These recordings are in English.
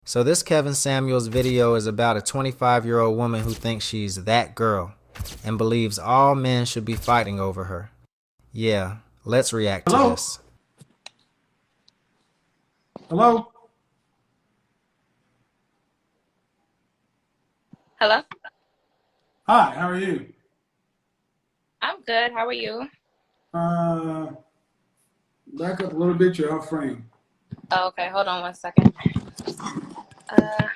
So this Kevin Samuels video is about a 25-year-old woman who thinks she's that girl and believes all men should be fighting over her. Yeah, let's react to Hello? this. Hello? Hello? Hi, how are you? I'm good. How are you? Uh, Back up a little bit, you're out frame. Oh, okay, hold on 1 second. Uh,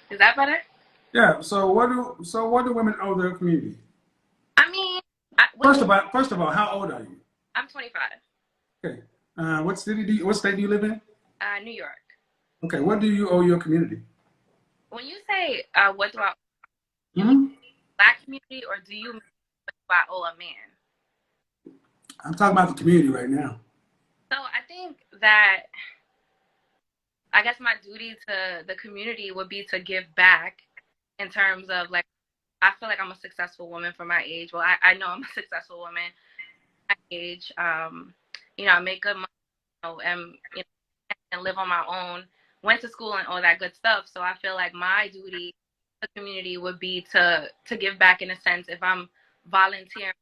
is that better? Yeah, so what do women owe their community? I mean, what First of all, how old are you? I'm 25. Okay. What state do you live in? New York. Okay, what do you owe your community? When you say what do you mean Hmm. black community, or do you mean what do I owe a man? I'm talking about the community right now. So I think that I guess my duty to the community would be to give back in terms of like I feel like I'm a successful woman for my age. Well, I know I'm a successful woman at my age. I make good money, and and live on my own, went to school and all that good stuff. So I feel like my duty to the community would be to give back in a sense. If I'm volunteering,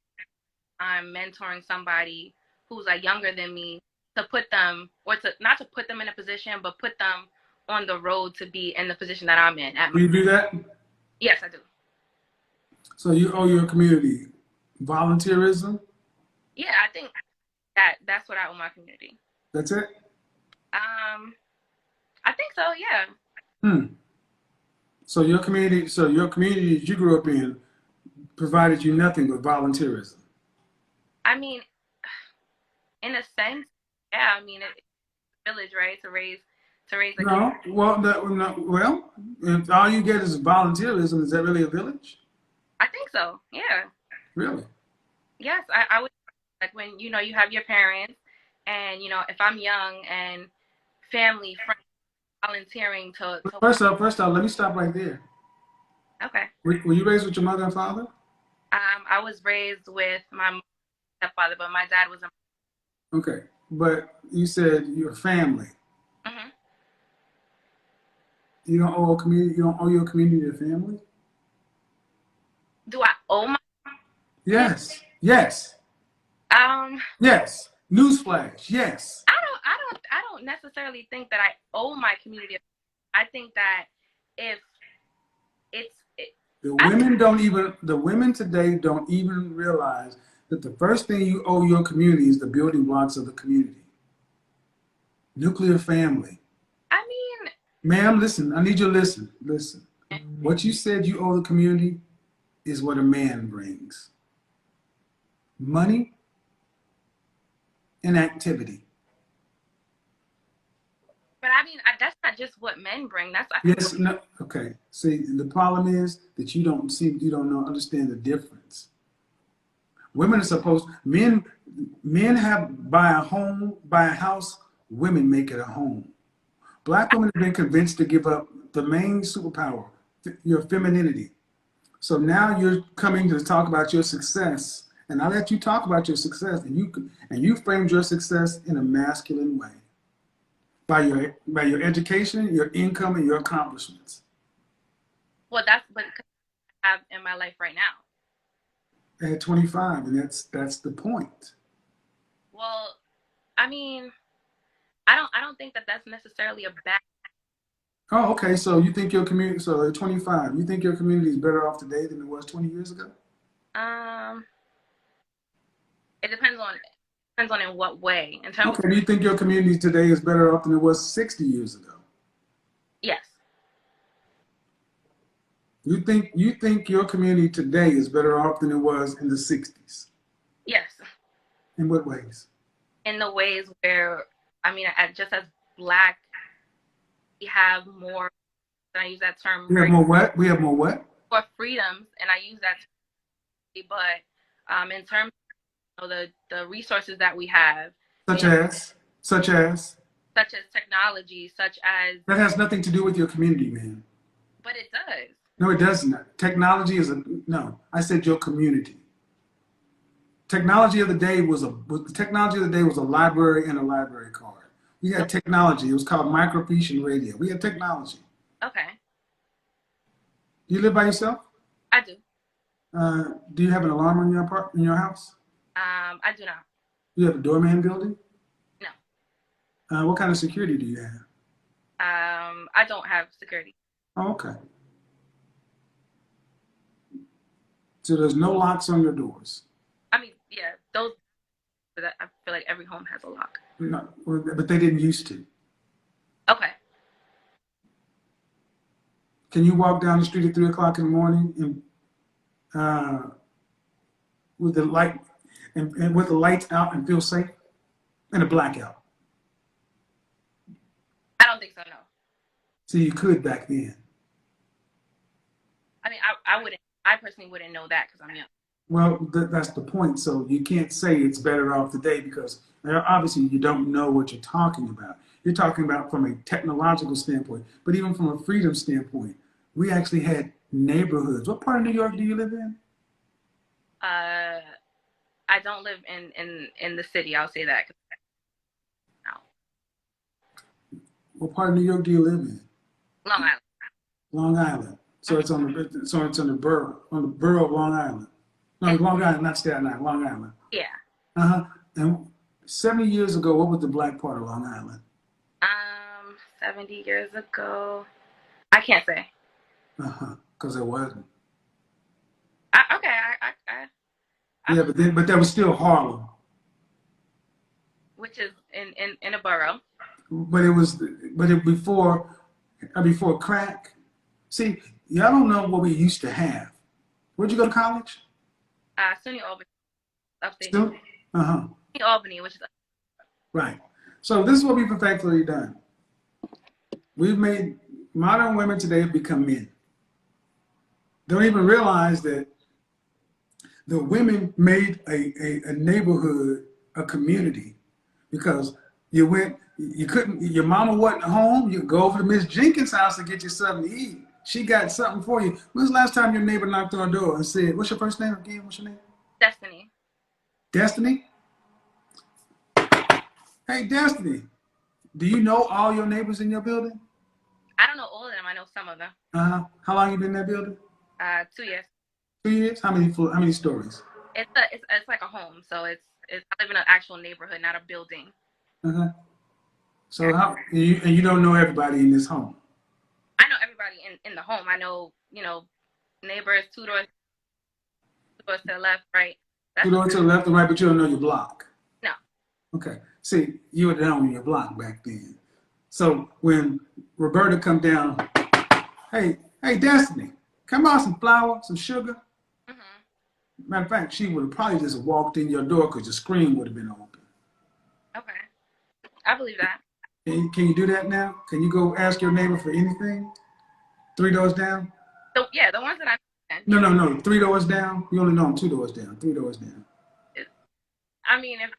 I'm mentoring somebody who's like younger than me, to put them, or to not to put them in a position, but put them on the road to be in the position that I'm in. Do you do that? Yes, I do. So you owe your community volunteerism? Yeah, I think that's what I owe my community. That's it? Um, I think so. Yeah. Hmm. So your community that you grew up in provided you nothing but volunteerism. I mean, in a sense, yeah. I mean, it's a village, right? To raise a kid. No, if all you get is volunteerism, is that really a village? I think so. Yeah. Really? Yes. I would like when you have your parents, and if I'm young and family friends volunteering to First off, let me stop right there. okay. Were you raised with your mother and father? I was raised with my stepfather, but my dad was a. Okay, but you said your family. Mhm. You don't owe a community. You don't owe your community a family. Do I owe my community? Yes, yes, Um, yes. Newsflash. Yes. I don't necessarily think that I owe my community. I think that if it's it, I The women today don't even realize that the first thing you owe your community is the building blocks of the community. Nuclear family. I mean, Ma'am, listen, I need you to listen. Listen. What you said you owe the community is what a man brings. Money and activity. but I mean that's not just what men bring. That's I think Yes, no, okay. See, the problem is that you don't know, understand the difference. Women are supposed, men have buy a house, women make it a home. Black women have been convinced to give up the main superpower, your femininity. So now you're coming to talk about your success, and I let you talk about your success, and you framed your success in a masculine way by your education, your income, and your accomplishments. well that's but I have in my life right now. At 25, and that's the point. Well, I mean, I don't think that that's necessarily a bad. Oh, okay. So you think your community? So at 25, you think your community is better off today than it was 20 years ago? Um, it depends on in what way. In terms, Okay. Do you think your community today is better off than it was 60 years ago? yes, You think your community today is better off than it was in the 60s? yes, In what ways? in the ways where I mean, just as black, we have more. And I use that term We have very more what? We have more what? for freedoms, and I use that term, but in terms of the resources that we have, you Such know, as, such as. such as technology, such as, That has nothing to do with your community, man. but it does. No, it doesn't. Technology is a no. I said your community. Technology of the day was a library and a library card. We had technology. It was called microfiche radio. We had technology. Okay. Do you live by yourself? I do. Do you have an alarm in your house? I do not. Do you have a doorman building? No. What kind of security do you have? I don't have security. Oh, okay. So there's no locks on your doors? I mean, yeah, those, but I feel like every home has a lock. No, but they didn't used to. Okay. Can you walk down the street at 3 o'clock in the morning and with the light and with the lights out and feel safe in a blackout? I don't think so, no. So you could back then. I mean, I wouldn't. I personally wouldn't know that because I'm young. Well, that's the point. So you can't say it's better off today because obviously you don't know what you're talking about. You're talking about from a technological standpoint, but even from a freedom standpoint, we actually had neighborhoods. What part of New York do you live in? I don't live in the city. I'll say that. No. What part of New York do you live in? Long Island. Long Island. So it's on the borough of Long Island. No, Long Island, not Staten Island, Long Island. Yeah. And 70 years ago, what was the black part of Long Island? 70 years ago, I can't say. Because it wasn't. Okay. Yeah, but that was still Harlem. Which is in a borough. But it before crack. See, y'all don't know what we used to have. Where'd you go to college? SUNY Albany, upstate. SUNY Albany, which is right. So this is what we've effectively done. We've made modern women today become men. Don't even realize that the women made a neighborhood, a community, because your mama wasn't home, you go over to Miss Jenkins' house to get you something to eat. She got something for you. When's the last time your neighbor knocked on the door and said, what's your first name again? What's your name? Destiny. Destiny? Hey, Destiny, do you know all your neighbors in your building? I don't know all of them. I know some of them. How long you been in that building? 2 years. 2 years? How many stories? It's like a home, so I live in an actual neighborhood, not a building. So you don't know everybody in this home? I know everybody in the home. I know, neighbors, two doors to the left, right. Two doors to the left and right, but you don't know your block? No. Okay. See, you were down on your block back then. So when Roberta come down, hey, Destiny, come on, some flour, some sugar. Matter of fact, she would have probably just walked in your door because the screen would have been open. Okay. I believe that. Can you do that now? Can you go ask your neighbor for anything? 3 doors down? So, yeah, the ones that I No. 3 doors down? You only know them 2 doors down, 3 doors down. I mean, if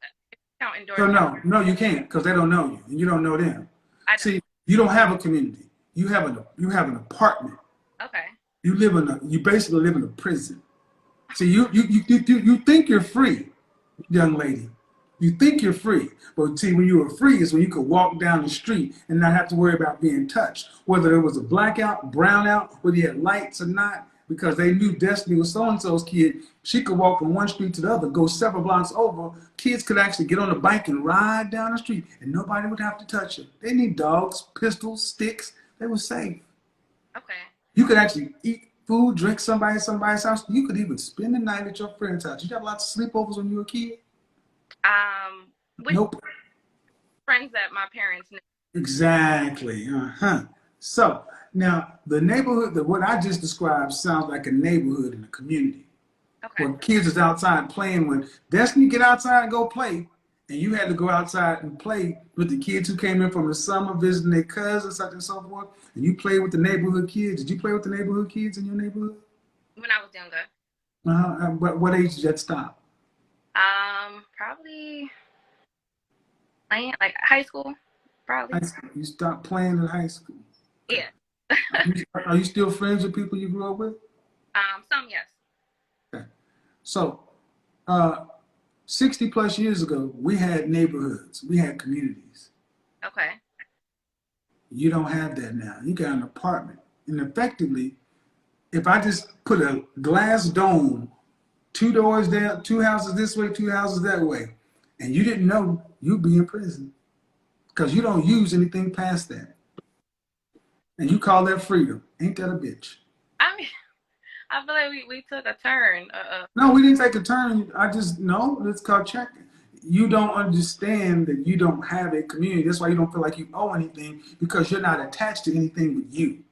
counting doors. So no, you can't because they don't know you and you don't know them. See, you don't have a community. You have an apartment. Okay. You basically live in a prison. See, you think you're free, young lady. You think you're free, but see, when you were free is when you could walk down the street and not have to worry about being touched, whether it was a blackout, brownout, whether you had lights or not, because they knew Destiny was so-and-so's kid. She could walk from one street to the other, go several blocks over. Kids could actually get on the bike and ride down the street, and nobody would have to touch her. They need dogs, pistols, sticks. They were safe. Okay. You could actually eat food, drink somebody at somebody's house. You could even spend the night at your friend's house. You have lots of sleepovers when you were a kid? Nope. Friends that my parents knew. Exactly. So now the neighborhood, what I just described sounds like a neighborhood and a community. Okay. Where kids is outside playing. When Destiny get outside and go play, and you had to go outside and play with the kids who came in from the summer visiting their cousins, such and so forth, and you played with the neighborhood kids. Did you play with the neighborhood kids in your neighborhood? When I was younger. What age did that stop? Probably playing like high school. Probably. High school. You stopped playing in high school. Yeah. Are you still friends with people you grew up with? Some, yes. Okay. So, 60 plus years ago, we had neighborhoods, we had communities. Okay. You don't have that now. You got an apartment. And effectively, if I just put a glass dome, 2 doors down, 2 houses this way, 2 houses that way, and you didn't know, you'd be in prison because you don't use anything past that. And you call that freedom. Ain't that a bitch? I mean, I feel like we took a turn. No, we didn't take a turn. I just, no, it's called checking. You don't understand that you don't have a community. That's why you don't feel like you owe anything, because you're not attached to anything but you.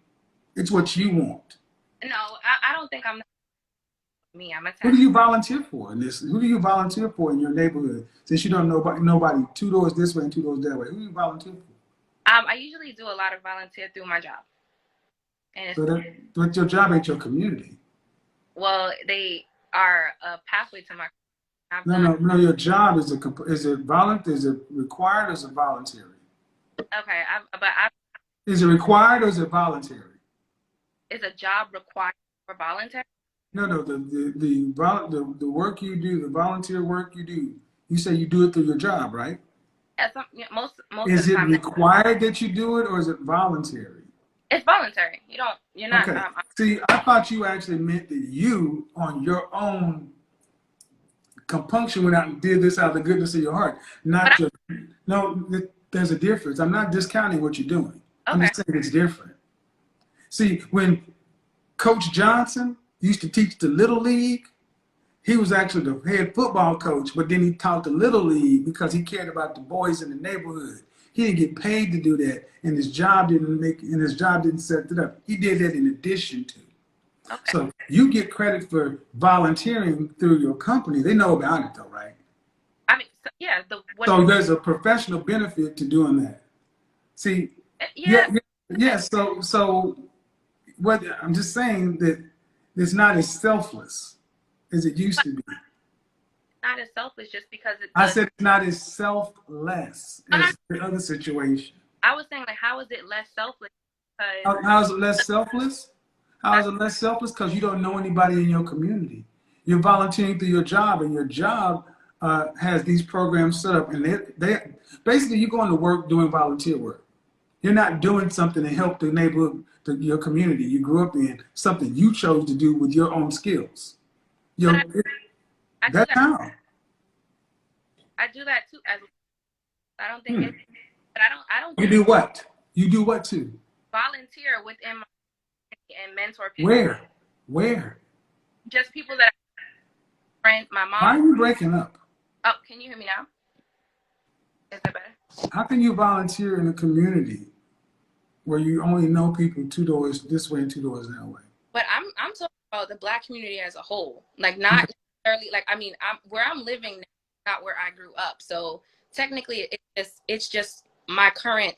It's what you want. No, I don't think I'm me. I'm Who do attached. you volunteer for in this? Who do you volunteer for in your neighborhood? Since you don't know nobody 2 doors this way and 2 doors that way, who do you volunteer for? I usually do a lot of volunteer through my job, and So that, but your job ain't your community. well, they are a pathway to my. No. Your job is it volunteer? Is it required or is it voluntary? Okay, Is it required or is it voluntary? is a job required for voluntary? No. The work you do, the volunteer work you do. You say you do it through your job, right? Yeah, most Is of the it time required that you do it or is it voluntary? it's voluntary. You're not. Okay. See, I thought you actually meant that you, on your own compunction, went out and did this out of the goodness of your heart. Not your. No, there's a difference. I'm not discounting what you're doing. I'm just saying it's different. See, when Coach Johnson used to teach the Little League, he was actually the head football coach, but then he taught the Little League because he cared about the boys in the neighborhood. He didn't get paid to do that, and his job didn't set it up. He did that in addition to. Okay. So you get credit for volunteering through your company. They know about it though, right? I mean, yeah. So there's a professional benefit to doing that. See, yeah. So what I'm just saying that it's not as selfless as it used to be. Not as selfish just because I said it's not as selfless as the other situation. I was saying, like, how is it less selfless? Because How is it less selfless? How is it less selfless? Because you don't know anybody in your community. You're volunteering through your job, and your job has these programs set up, and they basically you're going to work doing volunteer work. You're not doing something to help the neighborhood, your community you grew up in, something you chose to do with your own skills. That's how. I do that too. I don't think, but I don't. You do what? You do what too? Volunteer within my and mentor people. Where? Just people that friends. My mom. Why are you breaking up? Oh, can you hear me now? Is that better? How can you volunteer in a community where you only know people 2 doors this way and 2 doors that way? But I'm talking about the Black community as a whole, like not necessarily like where I'm living now, not where I grew up. So technically, it's just my current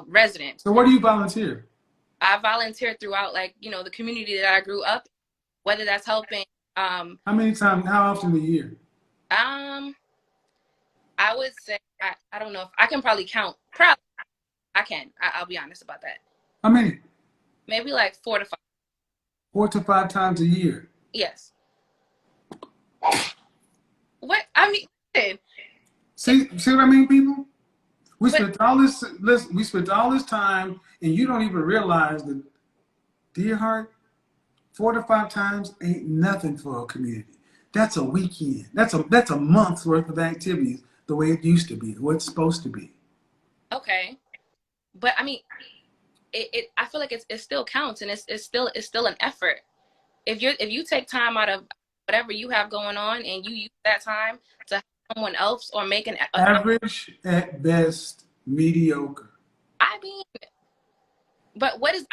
residence. So where do you volunteer? I volunteer throughout the community that I grew up, whether that's helping. How many times? How often a year? I would say I don't know if I can probably count. Probably I can. I'll be honest about that. How many? Maybe like 4 to 5. 4 to 5 times a year. Yes. What I mean? See what I mean, people? We spent all this time, and you don't even realize that, dear heart, 4 to 5 times ain't nothing for a community. That's a weekend. That's a month's worth of activities the way it used to be, what it's supposed to be. Okay, but I mean, I feel like it still counts, and it's still an effort. If you take time out of whatever you have going on, and you use that time to help someone else or make an average at best, mediocre. I mean, but what is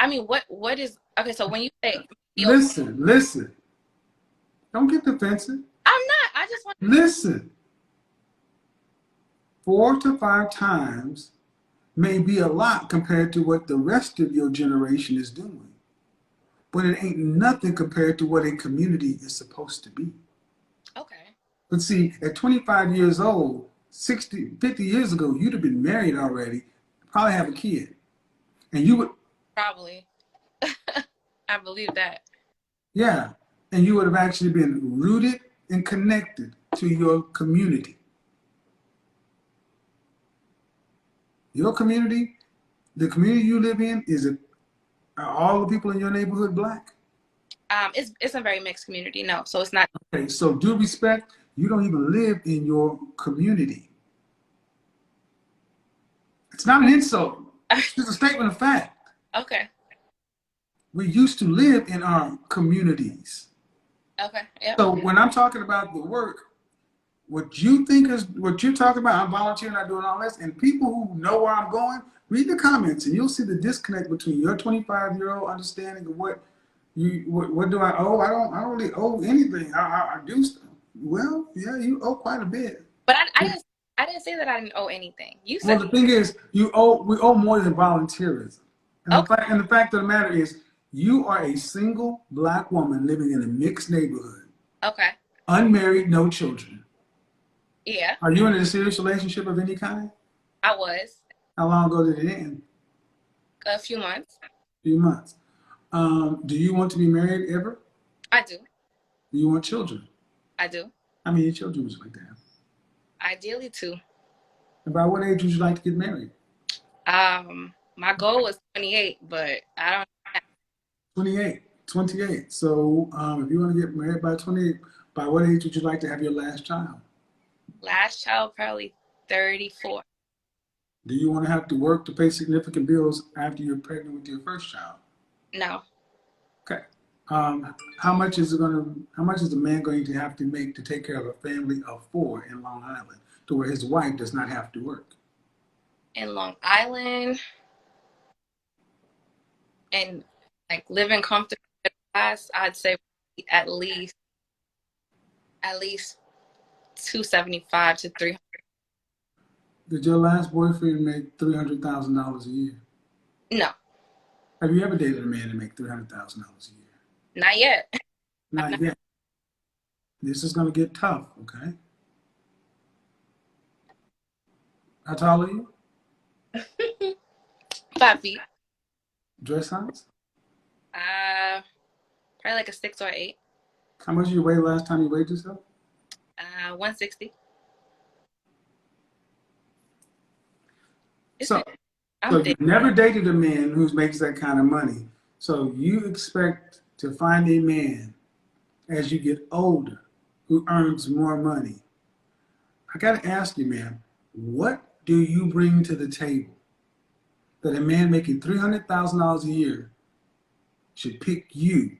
okay? So when you say listen, don't get defensive. I'm not. I just want to listen. 4 to 5 times may be a lot compared to what the rest of your generation is doing. But it ain't nothing compared to what a community is supposed to be. Okay. But see, at 25 years old, 50 years ago, you'd have been married already, probably have a kid. And you would... Probably. I believe that. Yeah. And you would have actually been rooted and connected to your community. Your community, the community you live in, are all the people in your neighborhood black? It's a very mixed community. No, so it's not. Okay, so due respect, you don't even live in your community. It's not an insult. It's just a statement of fact. Okay. We used to live in our communities. Okay. Yep. So when I'm talking about the work, what you think is what you're talking about, I'm volunteering, I'm doing all this, and people who know where I'm going, read the comments and you'll see the disconnect between your 25-year-old understanding of what do I owe? I don't really owe anything. I do stuff. Well, yeah, you owe quite a bit. But I didn't say that I didn't owe anything. You Well, said the thing is, we owe more than volunteerism. And okay. the fact of the matter is, you are a single black woman living in a mixed neighborhood, Okay. unmarried, no children. Yeah, Are you in a serious relationship of any kind? I was How long ago did it end? a few months. A few months. Do you want to be married ever? I do. Do you want children? I do. How many children would you like to have? Ideally, two. About what age would you like to get married? My goal was 28, but I don't. 28. 28. So if you want to get married by 28, by what age would you like to have your last child? Last child probably 34. Do you want to have to work to pay significant bills after you're pregnant with your first child? No. Okay. How much is a man going to have to make to take care of a family of 4 in Long Island, to where his wife does not have to work? In Long Island, and like living comfortably in class, I'd say at least 275 to 300. Did your last boyfriend make $300,000 a year? No, Have you ever dated a man that make $300,000 a year? not yet. Not yet. This is going to get tough, okay? How tall are you? 5 feet. Dress size? Probably like a 6 or 8. How much did you weigh last time you weighed yourself? 160. So I'm you never dated a man who makes that kind of money. So you expect to find a man as you get older who earns more money. I got to ask you, man, what do you bring to the table that a man making $300,000 a year should pick you?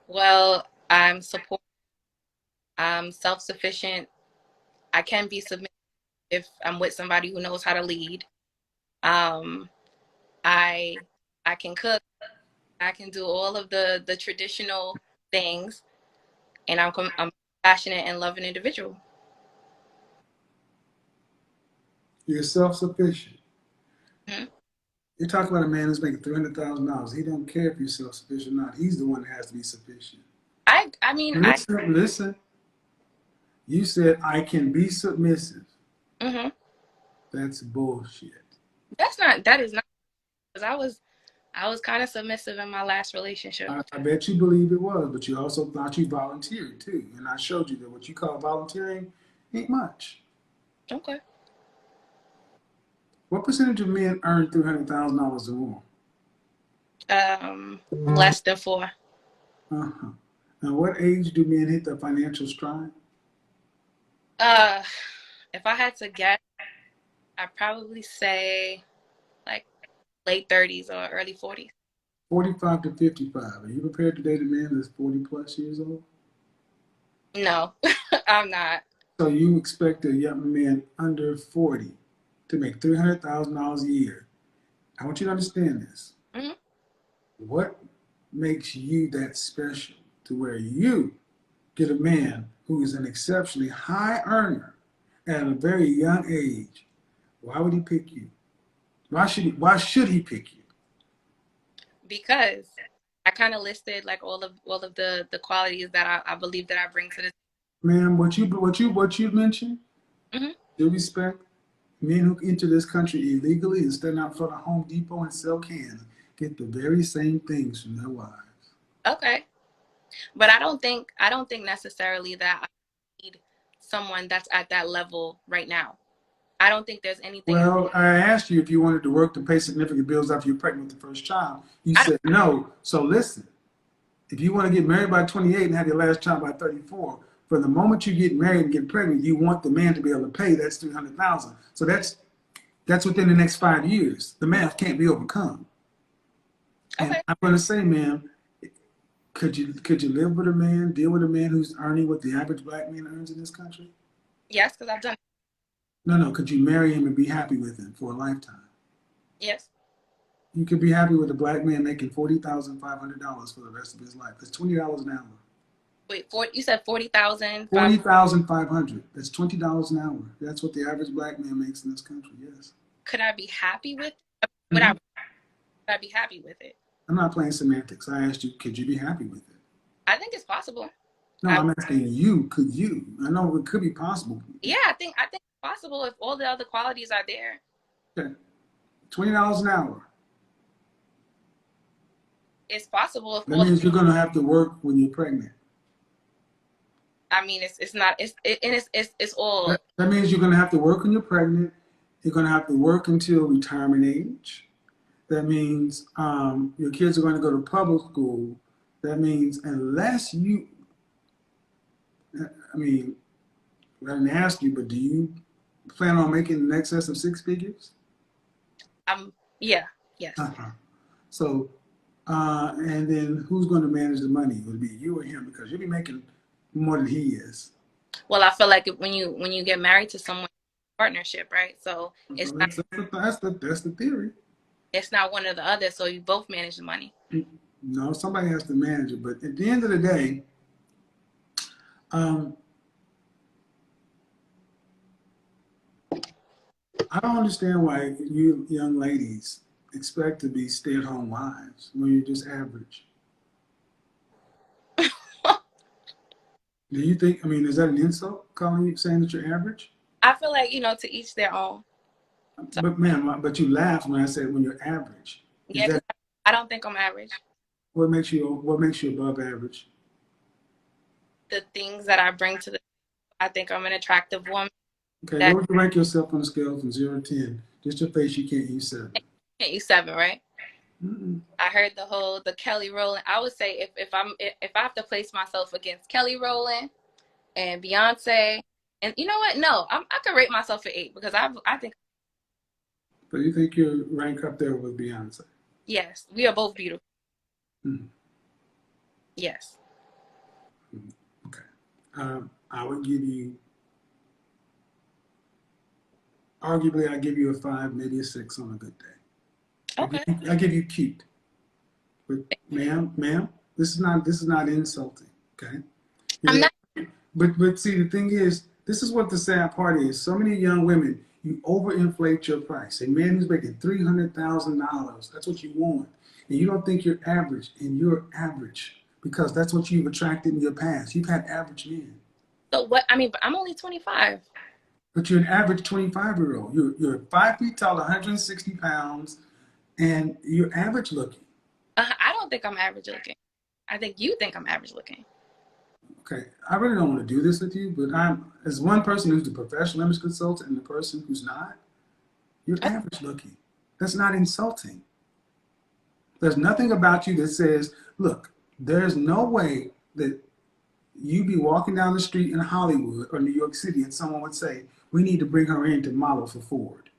Well, I'm supportive. I'm self-sufficient. I can be submissive if I'm with somebody who knows how to lead. I I can cook. I can do all of the traditional things, and I'm passionate and loving individual. You're self-sufficient. Mm-hmm. You're talking about a man who's making $300,000. He don't care if you're self-sufficient or not. He's the one that has to be sufficient. I mean, Listen. You said I can be submissive. Mm-hmm. That's bullshit. That is not, because I was kind of submissive in my last relationship. I bet you believe it was, but you also thought you volunteered too. And I showed you that what you call volunteering ain't much. Okay. What percentage of men earn $300,000 or more? Less than 4. Uh-huh. And what age do men hit the financial stride? If I had to guess, I'd probably say like late 30s or early 40s. 45 to 55. Are you prepared to date a man that's 40 plus years old? No, I'm not. So you expect a young man under 40 to make $300,000 a year. I want you to understand this. Mm-hmm. What makes you that special to where you get a man who is an exceptionally high earner at a very young age? Why would he pick you? Why should he pick you? Because I kind of listed like all of the qualities that I believe that I bring to this. Man, what you mentioned, Mm-hmm. due respect, men who enter this country illegally and stand out front of Home Depot and sell cans get the very same things from their wives. Okay, but I don't think necessarily that I need someone that's at that level right now. I don't think there's anything. Well, I asked you if you wanted to work to pay significant bills after you're pregnant with the first child. You I said no. So listen, if you want to get married by 28 and have your last child by 34, for the moment you get married and get pregnant, you want the man to be able to pay. That's 300,000. So that's within the next 5 years. The math can't be overcome. And okay. I'm going to say, ma'am, could you live with a man, deal with a man who's earning what the average black man earns in this country? Yes, because I've done. No. Could you marry him and be happy with him for a lifetime? Yes. You could be happy with a black man making $40,500 for the rest of his life. That's $20 an hour. Wait, you said 40,000. 40,500. That's $20 an hour. That's what the average black man makes in this country. Yes. Could I be happy with? Would I be happy with it? I'm not playing semantics. I asked you, could you be happy with it? I think it's possible. No, I'm asking you, could you? I know it could be possible. Yeah, I think it's possible if all the other qualities are there. Okay. $20 an hour. It's possible if That means you're going to have to work when you're pregnant. I mean, it's all. That means you're going to have to work when you're pregnant. You're going to have to work until retirement age. That means your kids are going to go to public school. That means unless you, I mean, I didn't ask you, but do you plan on making in excess of 6 figures? Yeah, yes. So, and then who's going to manage the money? Would it be you or him? Because you'll be making more than he is. Well, I feel like when you get married to someone, partnership, right? So it's that's the theory. It's not one or the other, so you both manage the money. No, somebody has to manage it. But at the end of the day, I don't understand why you young ladies expect to be stay-at-home wives when you're just average. Do you think, I mean, is that an insult, calling you, saying that you're average? I feel like, to each their own. So, but ma'am, but you laugh when I said when you're average. Yeah, I don't think I'm average. What makes you above average? The things that I bring to I think I'm an attractive woman. Okay, where would you rank yourself on a scale from 0 to 10? Just your face, you can't use 7. Can't use 7, right? Mm-mm. I heard the Kelly Rowland. I would say if I have to place myself against Kelly Rowland and Beyonce, and you know what? No, I could rate myself an 8 because I think. But you think you rank up there with Beyonce? Yes, we are both beautiful. Mm-hmm. Yes. Okay. I would give you, arguably, I give you a 5, maybe a 6 on a good day. Okay. I give you cute. But ma'am, this is not insulting, okay? I'm not. But see, the thing is, this is what the sad part is. So many young women, you overinflate your price. A man who's making $300,000, that's what you want. And you don't think you're average, and you're average because that's what you've attracted in your past. You've had average men. So what? I mean, but I'm only 25. But you're an average 25-year-old. You're 5 feet tall, 160 pounds, and you're average looking. I don't think I'm average looking. I think you think I'm average looking. Okay, I really don't want to do this with you, but I'm, as one person who's the professional image consultant and the person who's not, you're average looking. That's not insulting. There's nothing about you that says, look, there's no way that you be walking down the street in Hollywood or New York City and someone would say, we need to bring her in to model for Ford.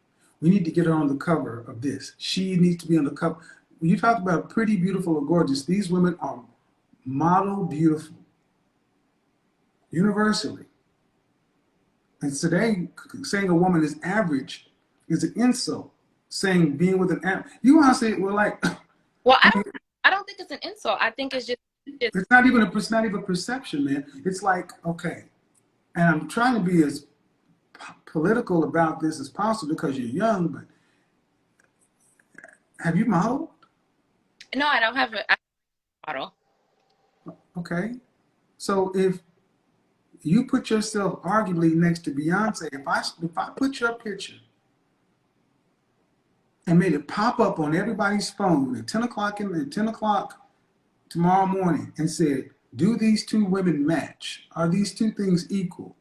We need to get her on the cover of this. She needs to be on the cover. When you talk about pretty, beautiful, or gorgeous, these women are model beautiful. Universally. And today, saying a woman is average is an insult. Saying being with an average, you want to say, well, like, well, I don't think it's an insult. I think it's just it's not even a perception, man. It's like, okay, and I'm trying to be as political about this as possible because you're young, but have you modeled? No, I don't have a model. Okay, so if you put yourself arguably next to Beyonce, if I put your picture and made it pop up on everybody's phone at 10 o'clock tomorrow morning and said, do these two women match? Are these two things equal?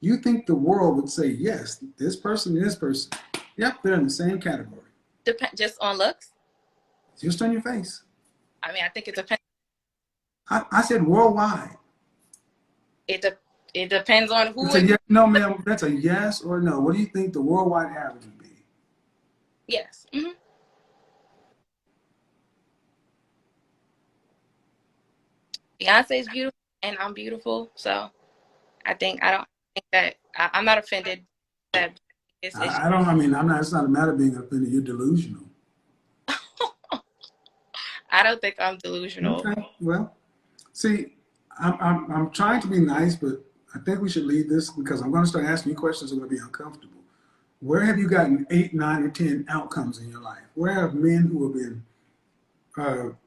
you think the world would say, yes, this person and this person, yep, they're in the same category. Just on looks? Just on your face. I mean, I think it depends. I said worldwide. It depends on who. No, ma'am, that's a yes or no. What do you think the worldwide average would be? Yes. Mm-hmm. Beyonce's beautiful, and I'm beautiful, so I don't think that I'm not offended that it's I don't. I mean, I'm not. It's not a matter of being offended. You're delusional. I don't think I'm delusional. Okay. Well, see, I'm trying to be nice, but I think we should leave this because I'm going to start asking you questions that are going to be uncomfortable. Where have you gotten 8, 9, or 10 outcomes in your life? Where have men who have been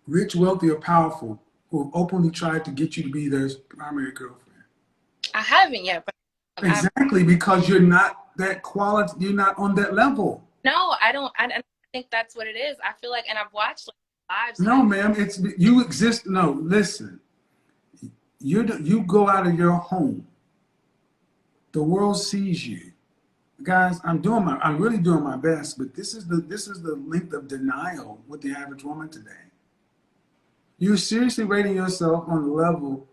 rich, wealthy, or powerful who have openly tried to get you to be their primary girlfriend? I haven't yet, but exactly, because you're not that quality. You're not on that level. No, I don't. I think that's what it is. I feel like, and I've watched lives. No, ma'am, it's you exist. No, listen. You go out of your home. The world sees you. Guys, I'm really doing my best, but this is the length of denial with the average woman today. You're seriously rating yourself on the level.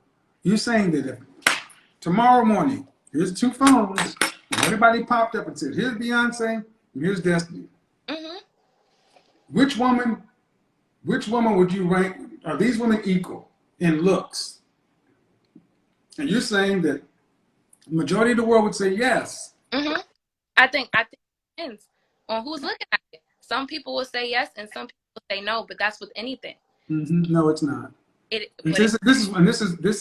You're saying that if tomorrow morning, here's 2 phones, and everybody popped up and said, here's Beyonce, and here's Destiny. Mm-hmm. Which woman would you rank? Are these women equal in looks? And you're saying that the majority of the world would say yes. Mm-hmm. I think it depends on who's looking at it. Some people will say yes, and some people will say no. But that's with anything. Mm-hmm. No, it's not. This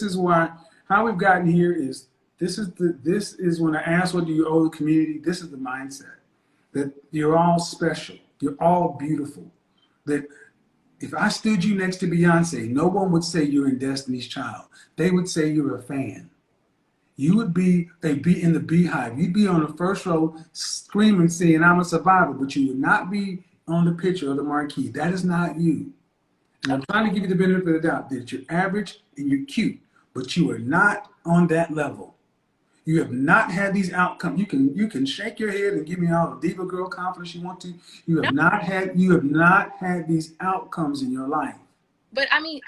is why how we've gotten here is this is when I ask what do you owe the community. This is the mindset that you're all special. You're all beautiful. That if I stood you next to Beyonce, no one would say you're in Destiny's Child. They would say you're a fan. They'd be in the beehive. You'd be on the first row screaming, saying, I'm a survivor, but you would not be on the picture of the marquee. That is not you. And I'm trying to give you the benefit of the doubt that you're average and you're cute, but you are not on that level. You have not had these outcomes. You can shake your head and give me all the diva girl confidence you want to. You have not had these outcomes in your life. But I mean,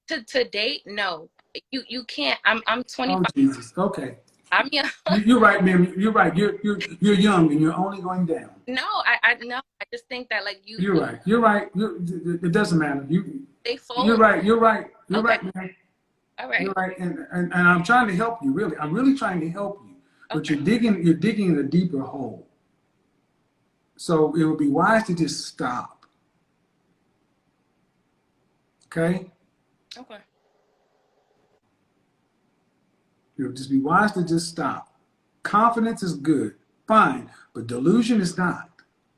to date, no. You can't. I'm 25. Oh, Jesus. Okay. I'm young. You're right, ma'am. You're right. You're young and you're only going down. No, I no. I just think that you. You're right. You're right. It doesn't matter. They fall. You're right. You're right. You're okay. right, man. All right. You're right. And I'm trying to help you. Really, I'm really trying to help you. But okay. you're digging a deeper hole. So it would be wise to just stop. Okay. Okay. It would just be wise to just stop. Confidence is good, fine, but delusion is not.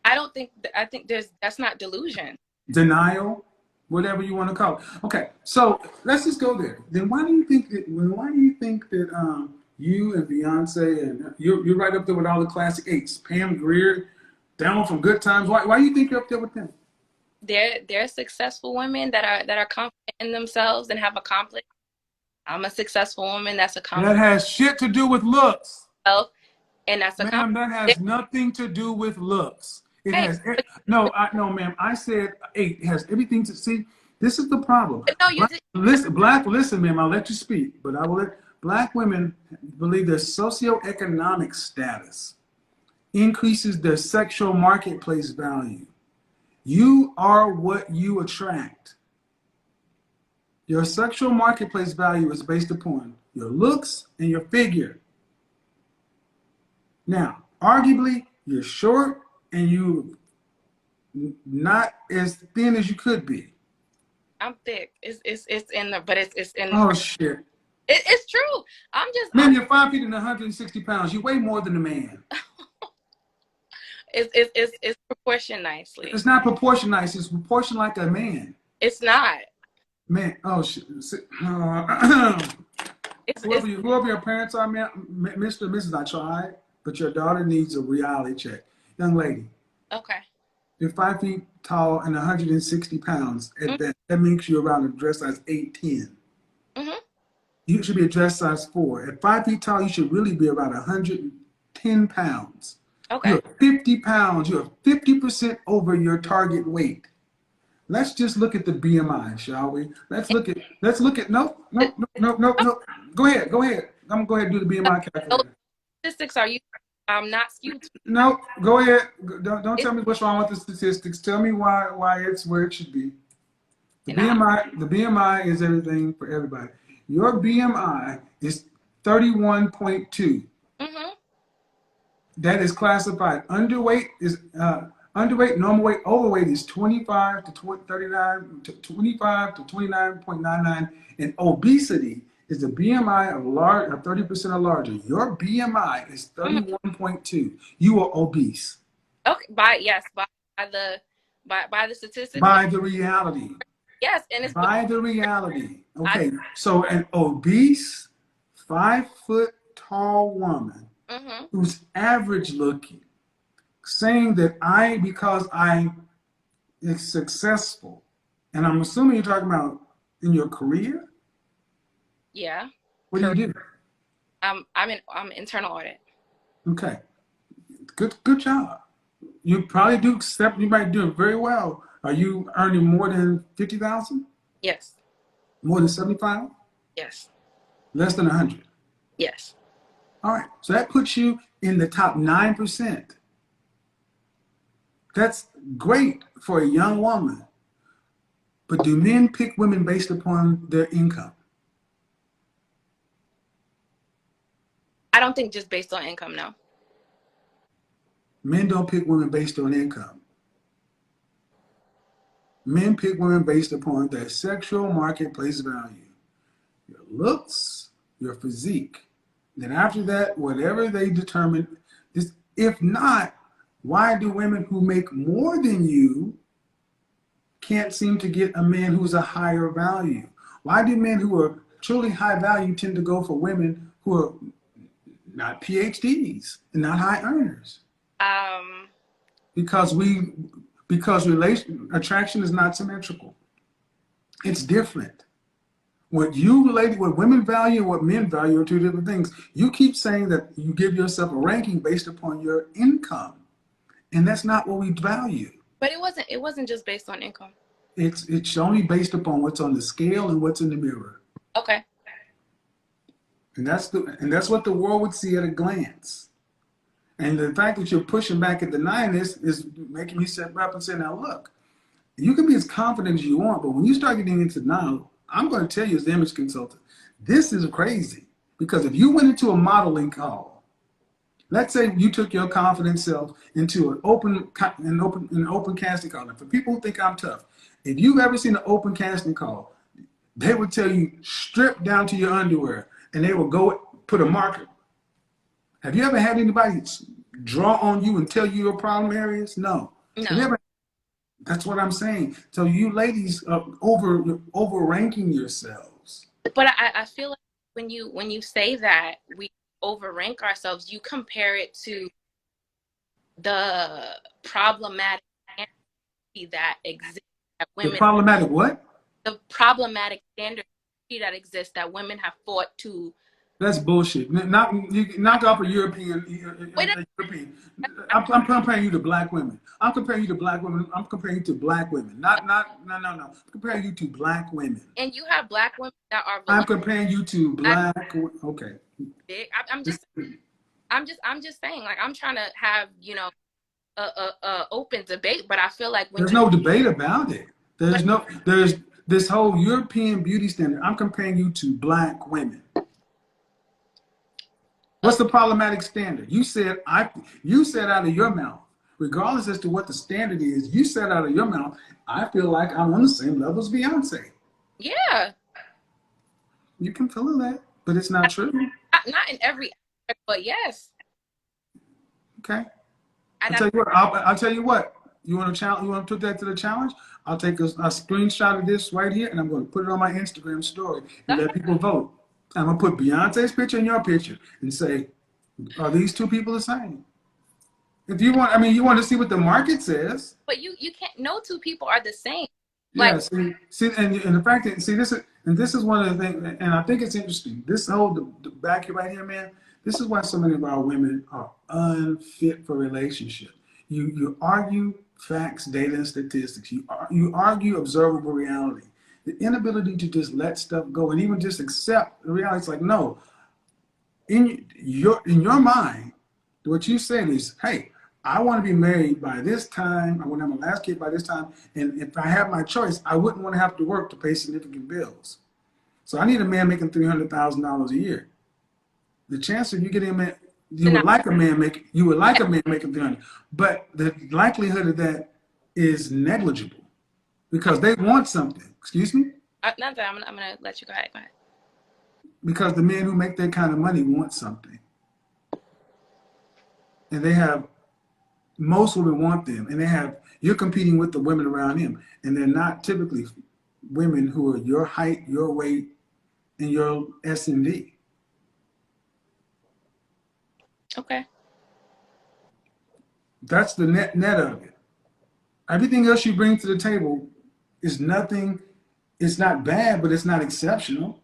I think that's not delusion. Denial, whatever you want to call it. Okay, so let's just go there. Then why do you think that you and Beyonce and you're right up there with all the classic eights, Pam Grier, down from Good Times. Why do you think you're up there with them? They're successful women that are confident in themselves and have accomplished. I'm a successful woman that's accomplished. That has shit to do with looks. And that's a ma'am, that has nothing to do with looks. It has no, ma'am. I said 8. It has everything to see. This is the problem. No, listen, ma'am. I'll let you speak, but I will let black women believe their socioeconomic status increases their sexual marketplace value. You are what you attract. Your sexual marketplace value is based upon your looks and your figure. Now, arguably, you're short and you not as thin as you could be. I'm thick. It's in the, but it's in. Oh shit! It's true. Man, you're 5 feet and 160 pounds. You weigh more than a man. It's proportioned nicely. It's not proportioned nice. It's proportioned like a man. It's not. Man, oh shit. Whoever your parents are, man, Mr. and Mrs. I tried, but your daughter needs a reality check. Young lady. Okay. You're 5 feet tall and 160 pounds. That makes you around a dress size 8'10". Mm-hmm. You should be a dress size 4. At 5 feet tall, you should really be about 110 pounds. Okay. You're 50 pounds. You're 50% over your target weight. Let's just look at the BMI, shall we? No, no, no, no, no, no. Go ahead. I'm going to go ahead and do the BMI Those calculator. statistics are you not skewed to? No, go ahead. Don't tell me what's wrong with the statistics. Tell me why it's where it should be. And I, The BMI is everything for everybody. Your BMI is 31.2. mm-hmm. That is classified. Underweight, normal weight, overweight is 25 to 39 to 25 to 29.99, and obesity is the BMI of 30% or larger. Your BMI is 31.2. You are obese. Okay. By the statistics. By the reality. Yes, and it's By the reality. Okay, so an obese, 5-foot tall woman mm-hmm. who's average looking, saying that because I is successful, and I'm assuming you're talking about in your career. Yeah. What do you do? I'm internal audit. Okay, good job. You probably do. You might do it very well. Are you earning more than 50,000? Yes. More than 75? Yes. Less than 100? Yes. All right, so that puts you in the top 9%. That's great for a young woman. But do men pick women based upon their income? I don't think just based on income, no. Men don't pick women based on income. Men pick women based upon their sexual marketplace value, your looks, your physique. Then after that, whatever they determine, if not, why do women who make more than you can't seem to get a man who's a higher value? Why do men who are truly high value tend to go for women who are not PhDs and not high earners? Because attraction is not symmetrical. It's different. What women value and what men value are two different things. You keep saying that you give yourself a ranking based upon your income, and that's not what we value. But it wasn't just based on income. It's only based upon what's on the scale and what's in the mirror. Okay. And that's what the world would see at a glance. And the fact that you're pushing back and denying this is making me step up and say, now look, you can be as confident as you want, but when you start getting into denial, I'm going to tell you as the image consultant, this is crazy. Because if you went into a modeling call, let's say you took your confident self into an open casting call. And for people who think I'm tough, if you've ever seen an open casting call, they would tell you strip down to your underwear, and they will go put a marker. Have you ever had anybody draw on you and tell you your problem areas? No. No. That's what I'm saying. So you ladies are over-ranking yourselves. But I feel like when you say that we overrank ourselves, you compare it to the problematic energy that exists that women. The problematic what? The problematic standard that exists that women have fought to. That's bullshit. Knock off a European. I'm comparing you to black women. I'm comparing you to black women. I'm comparing you to black women. No. I'm comparing you to black women. And you have black women that are. I'm comparing you to black. Okay. I'm just saying, like, I'm trying to have a open debate, but I feel like there's no debate about it. There's this whole European beauty standard. I'm comparing you to black women. What's the problematic standard? You said out of your mouth, regardless as to what the standard is, you said out of your mouth, I feel like I'm on the same level as Beyonce. Yeah. You can feel that, but it's not true. Not in every aspect, but yes. Okay. I'll tell you what. You want to challenge? You want to put that to the challenge? I'll take a screenshot of this right here, and I'm going to put it on my Instagram story and let people vote. I'm going to put Beyonce's picture and your picture and say, are these two people the same? If you want, you want to see what the market says. But you can't, no two people are the same. Yeah, see, and the fact that, And this is one of the things, and I think it's interesting. This whole the back right here, man. This is why so many of our women are unfit for relationship. You argue facts, data, and statistics. You argue observable reality. The inability to just let stuff go and even just accept the reality. It's like, no, in your mind, what you said is, hey, I want to be married by this time. I want to have my last kid by this time. And if I have my choice, I wouldn't want to have to work to pay significant bills. So I need a man making $300,000 a year. The chance of you getting a man, you would like a man making 300, but the likelihood of that is negligible because they want something. Excuse me? Not that I'm gonna let you go ahead. Go ahead. Because the men who make that kind of money want something. And they have, most women want them, and you're competing with the women around him, and they're not typically women who are your height, your weight, and your S&D. Okay. That's the net of it. Everything else you bring to the table is nothing. It's not bad, but it's not exceptional.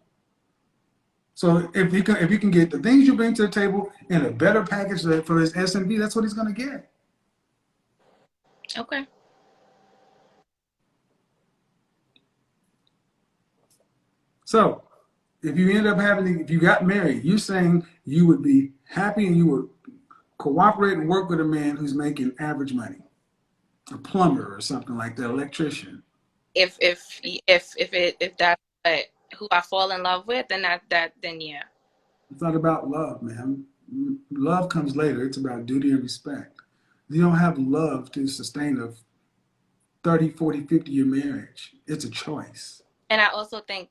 So if you can get the things you bring to the table in a better package for his S&B, that's what he's going to get. Okay. So if you got married, you're saying you would be happy and you would cooperate and work with a man who's making average money, a plumber or something like that, electrician. If that's who I fall in love with, then then yeah. It's not about love, man. Love comes later. It's about duty and respect. You don't have love to sustain a 30, 40, 50-year marriage. It's a choice. And I also think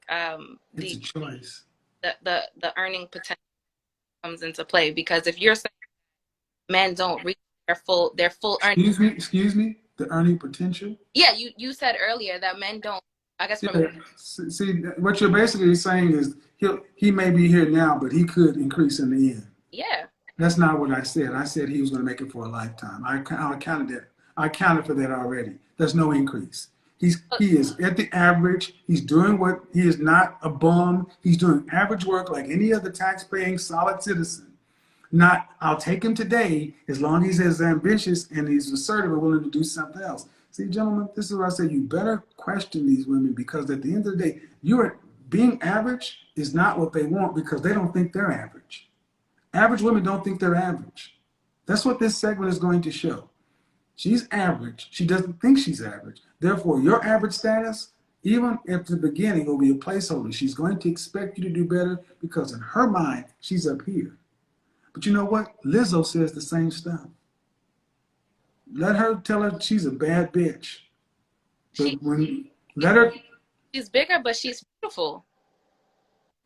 it's a choice. The earning potential comes into play, because if you're saying men don't reach their full earning. Excuse me. The earning potential. Yeah, you said earlier that men don't. I guess. See, what you're basically saying is he may be here now, but he could increase in the end. Yeah. That's not what I said. I said he was going to make it for a lifetime. I counted that. I counted for that already. There's no increase. He is at the average. He's doing what he is not a bum. He's doing average work like any other tax-paying solid citizen. Not, I'll take him today as long as he's ambitious and he's assertive and willing to do something else. See, gentlemen, this is what I say. You better question these women, because at the end of the day, being average is not what they want, because they don't think they're average. Average women don't think they're average. That's what this segment is going to show. She's average. She doesn't think she's average. Therefore, your average status, even at the beginning, will be a placeholder. She's going to expect you to do better because in her mind, she's up here. But you know what? Lizzo says the same stuff. Let her tell her she's a bad bitch. But she's bigger, but she's beautiful.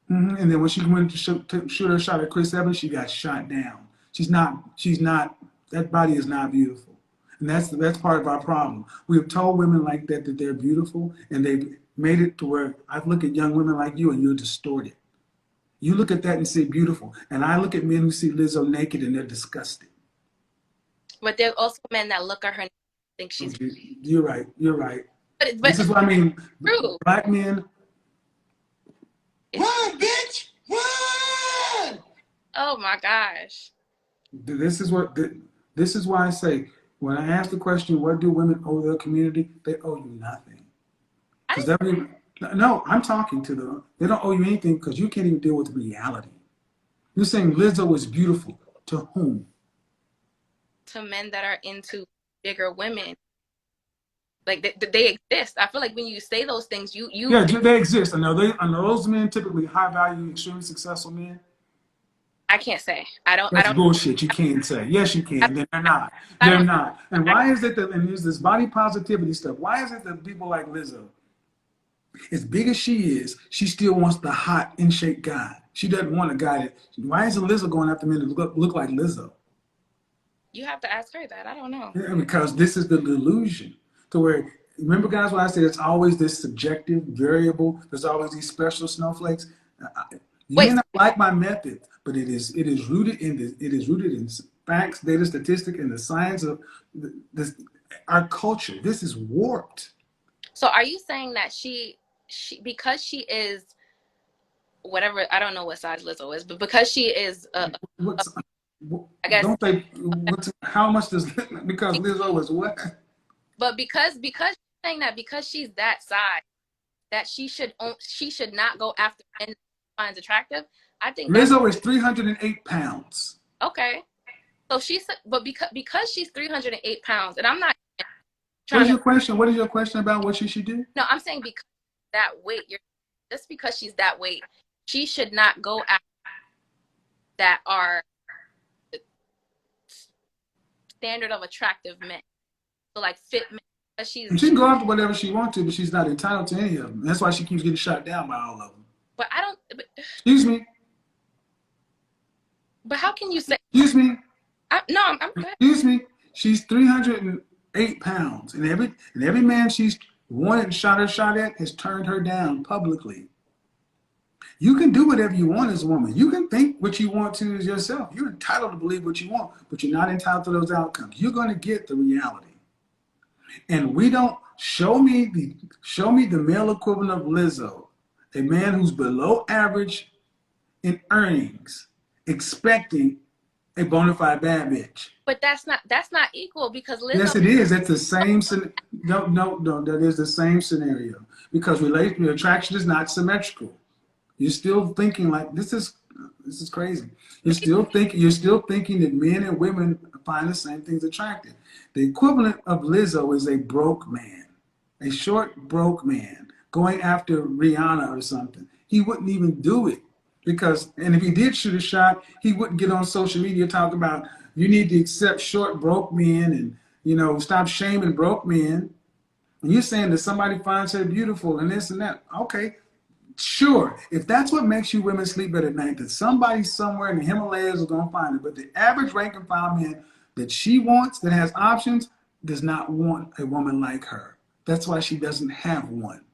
Mm-hmm. And then when she went to shoot her shot at Chris Evans, she got shot down. She's not. That body is not beautiful, and that's part of our problem. We have told women like that they're beautiful, and they've made it to where I look at young women like you, and you're distorted. You look at that and say beautiful, and I look at men who see Lizzo naked and they're disgusted. But there's also men that look at her and think she's. You're right. You're right. But this is what I mean. True. Black men. Run, bitch! Run! Oh my gosh. This is why I say, when I ask the question, what do women owe their community? They owe you nothing. No, I'm talking to them. They don't owe you anything because you can't even deal with reality. You're saying Lizzo is beautiful. To whom? To men that are into bigger women. Like they exist. I feel like when you say those things, yeah, they exist. I know those men, typically high value, extremely successful men. I can't say. That's bullshit. You can't say. Yes, you can. They're not. They're not. And why is it that, and there's this body positivity stuff, why is it that people like Lizzo, as big as she is, she still wants the hot, in shape guy? She doesn't want a guy why isn't Lizzo going after men that look like Lizzo? You have to ask her that. I don't know. Yeah, because this is the delusion. To where, remember guys, when I said it's always this subjective variable, there's always these special snowflakes. You may not like my method, but it is rooted in facts, data, statistic, and the science of our culture. This is warped. So are you saying that she because she is whatever, I don't know what size Lizzo is, but because she is What's I guess don't they? How much does because Lizzo is what? but because she's saying that because she's that size that she should not go after men she finds attractive. I think that's Lizzo is 308 pounds. okay. So she's but because she's 308 pounds, and I'm not What trying is to your question? What is your question about what she should do? no, I'm saying because that weight, just because she's that weight, she should not go after that are standard of attractive men. So like fit men. And she can go after whatever she wants to, but she's not entitled to any of them. That's why she keeps getting shot down by all of them. But I don't. Excuse me. But how can you say? Excuse me. I'm good. Excuse me. She's 308 pounds, and every man she's wanted and shot at has turned her down publicly. You can do whatever you want as a woman. You can think what you want to as yourself. You're entitled to believe what you want, but you're not entitled to those outcomes. You're going to get the reality. And we don't show me the male equivalent of Lizzo, a man who's below average in earnings, expecting a bona fide bad bitch. But that's not equal because Lizzo. Yes, it is. That's the same. No. That is the same scenario because attraction is not symmetrical. You're still thinking like this is crazy. You're still thinking that men and women find the same things attractive. The equivalent of Lizzo is a broke man, a short broke man going after Rihanna or something. He wouldn't even do it and if he did shoot a shot, he wouldn't get on social media talking about you need to accept short broke men and stop shaming broke men. And you're saying that somebody finds her beautiful and this and that. Okay. Sure, if that's what makes you women sleep better at night, that somebody somewhere in the Himalayas is going to find it. But the average rank and file man that she wants, that has options, does not want a woman like her. That's why she doesn't have one.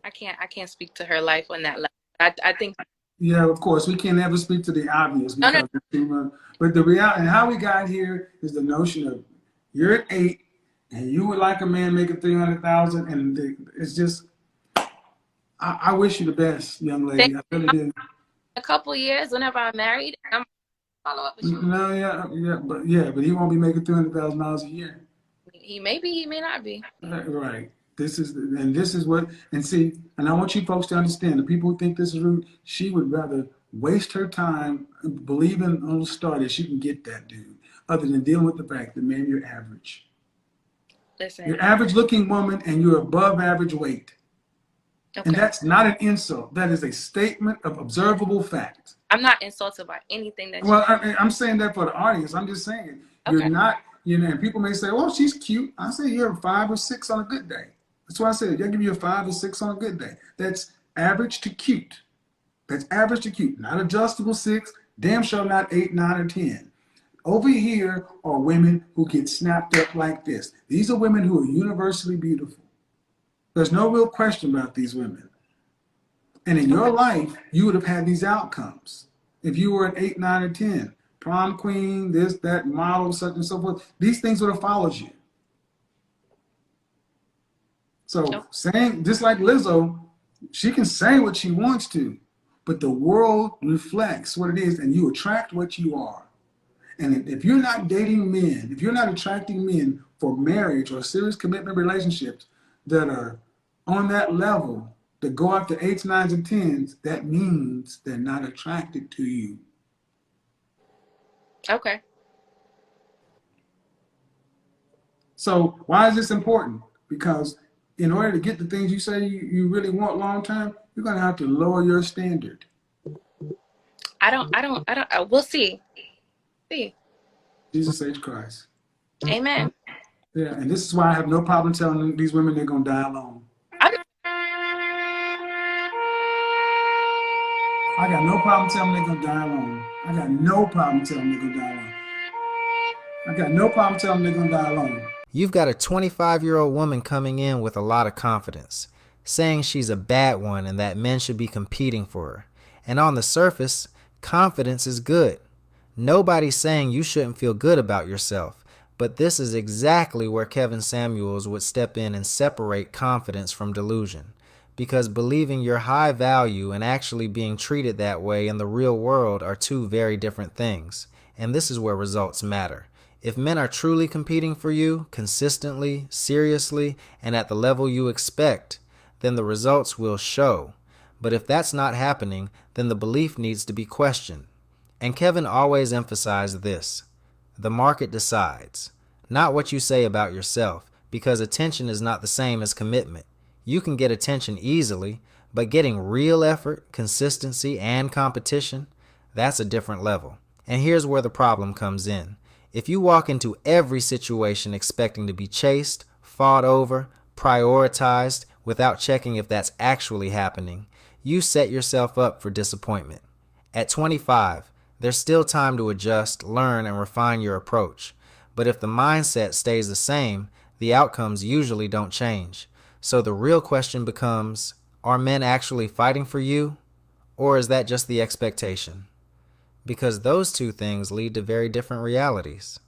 I can't speak to her life on that level. I think. Yeah, of course, we can't ever speak to the obvious. Because but the reality and how we got here is the notion of you're at 8 and you would like a man making 300,000, and it's just. I wish you the best, young lady. I really do. A couple years, whenever I'm married, I'm follow up with you. No, but he won't be making $300,000 a year. He may be, he may not be. Right. This is what. And see, and I want you folks to understand. The people who think this is rude, she would rather waste her time believing on the star that she can get that dude, other than dealing with the fact that man, you're average. Listen, you're average-looking woman, and you're above average weight. Okay. And that's not an insult. That is a statement of observable fact. I'm not insulted by anything that. Well, I'm saying that for the audience. I'm just saying you're not. And people may say, "Well, she's cute." I say you're a 5 or 6 on a good day. That's why I said I'll give you a 5 or 6 on a good day. That's average to cute. That's average to cute. Not adjustable 6. Damn sure not 8, 9, or 10. Over here are women who get snapped up like this. These are women who are universally beautiful. There's no real question about these women. And in your life, you would have had these outcomes. If you were an 8, 9, or 10, prom queen, this, that, model, such and so forth, these things would have followed you. So saying, just like Lizzo, she can say what she wants to, but the world reflects what it is, and you attract what you are. And if you're not dating men, if you're not attracting men for marriage or serious commitment relationships that are on that level, that go after 8s, 9s, and 10s, that means they're not attracted to you. Okay. So why is this important? Because in order to get the things you say you really want long term, you're going to have to lower your standard. We'll see. Jesus H. Christ. Amen. Yeah, and this is why I have no problem telling these women they're going to die alone. I got no problem telling them they're going to die alone. I got no problem telling them they're going to die alone. I got no problem telling them they're going to die alone. You've got a 25-year-old woman coming in with a lot of confidence, saying she's a bad one and that men should be competing for her. And on the surface, confidence is good. Nobody's saying you shouldn't feel good about yourself, but this is exactly where Kevin Samuels would step in and separate confidence from delusion. because believing you're high value and actually being treated that way in the real world are two very different things. And this is where results matter. If men are truly competing for you, consistently, seriously, and at the level you expect, then the results will show. But if that's not happening, then the belief needs to be questioned. And Kevin always emphasized this: the market decides, not what you say about yourself, because attention is not the same as commitment. You can get attention easily, but getting real effort, consistency, and competition, that's a different level. And here's where the problem comes in. If you walk into every situation expecting to be chased, fought over, prioritized, without checking if that's actually happening, you set yourself up for disappointment. At 25, there's still time to adjust, learn, and refine your approach. But if the mindset stays the same, the outcomes usually don't change. So the real question becomes, are men actually fighting for you? Or is that just the expectation? Because those two things lead to very different realities.